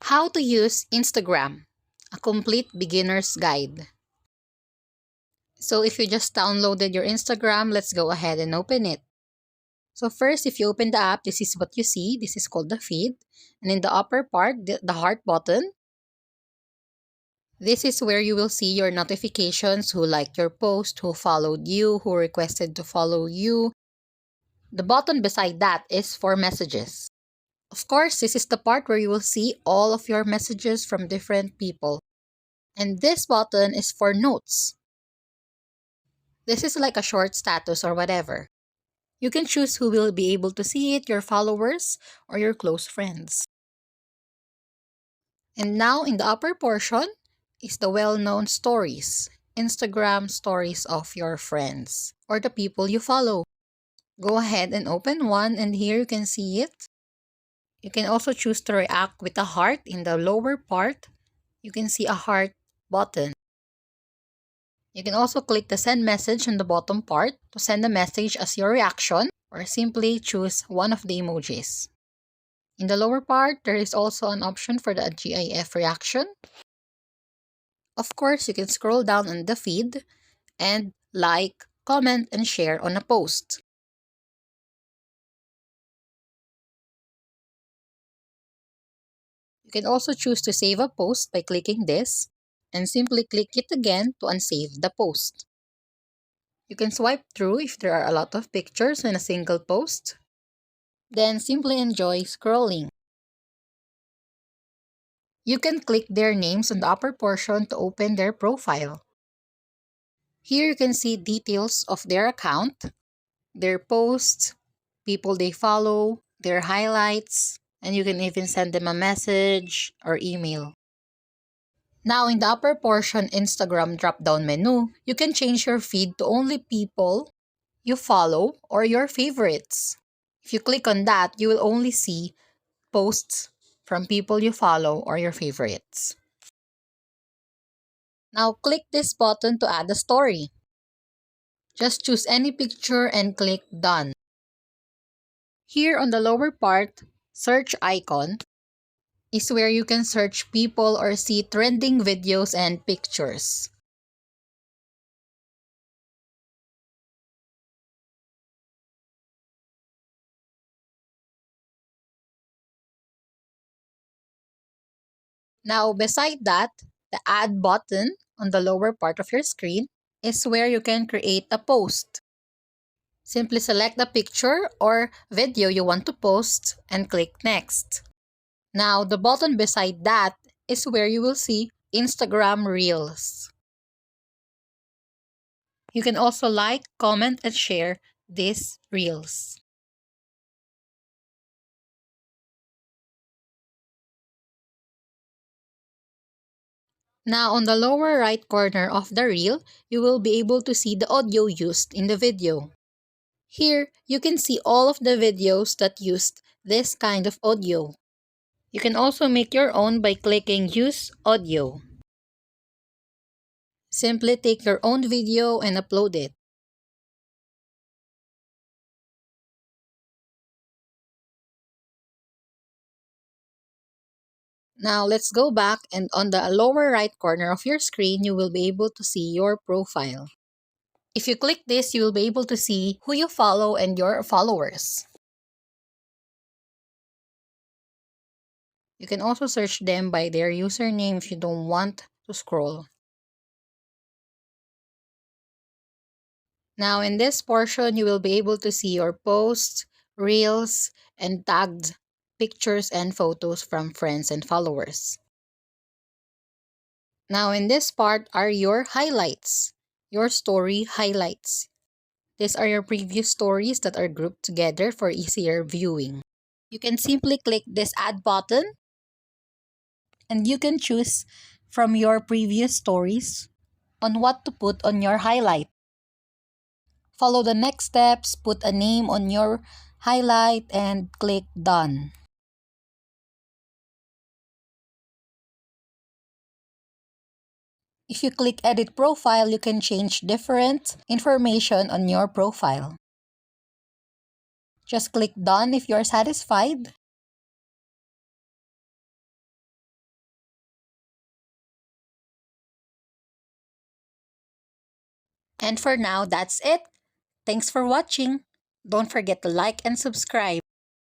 How to use Instagram, a complete beginner's guide. So if you just downloaded your Instagram, let's go ahead and open it. So first, if you open the app, this is what you see. This is called the feed. And in the upper part, the heart button, this is where you will see your notifications, who liked your post, who followed you, who requested to follow you. The button beside that is for messages. Of course, this is the part where you will see all of your messages from different people. And this button is for notes. This is like a short status or whatever. You can choose who will be able to see it, your followers or your close friends. And now in the upper portion is the well-known stories, Instagram stories of your friends or the people you follow. Go ahead and open one, and here you can see it. You can also choose to react with a heart in the lower part. You can see a heart button. You can also click the send message on the bottom part to send a message as your reaction, or simply choose one of the emojis. In the lower part, there is also an option for the GIF reaction. Of course, you can scroll down on the feed and like, comment, and share on a post. You can also choose to save a post by clicking this, and simply click it again to unsave the post. You can swipe through if there are a lot of pictures in a single post. Then simply enjoy scrolling. You can click their names on the upper portion to open their profile. Here you can see details of their account, their posts, people they follow, their highlights, and you can even send them a message or email. Now in the upper portion Instagram drop-down menu, you can change your feed to only people you follow or your favorites. If you click on that, you will only see posts from people you follow or your favorites. Now click this button to add a story. Just choose any picture and click done. Here on the lower part, search icon is where you can search people or see trending videos and pictures. Now beside that, the add button on the lower part of your screen is where you can create a post. Simply select the picture or video you want to post and click next. Now the button beside that is where you will see Instagram Reels. You can also like, comment, and share these Reels. Now on the lower right corner of the reel, you will be able to see the audio used in the video. Here, you can see all of the videos that used this kind of audio. You can also make your own by clicking Use Audio. Simply take your own video and upload it. Now let's go back, and on the lower right corner of your screen, you will be able to see your profile. If you click this, you will be able to see who you follow and your followers. You can also search them by their username if you don't want to scroll. Now in this portion, you will be able to see your posts, reels, and tagged pictures and photos from friends and followers. Now in this part are your highlights, your story highlights. These are your previous stories that are grouped together for easier viewing. You can simply click this add button, and you can choose from your previous stories on what to put on your highlight. Follow the next steps, put a name on your highlight, and click done. If you click edit profile, you can change different information on your profile. Just click done if you are satisfied. And for now, that's it. Thanks for watching. Don't forget to like and subscribe.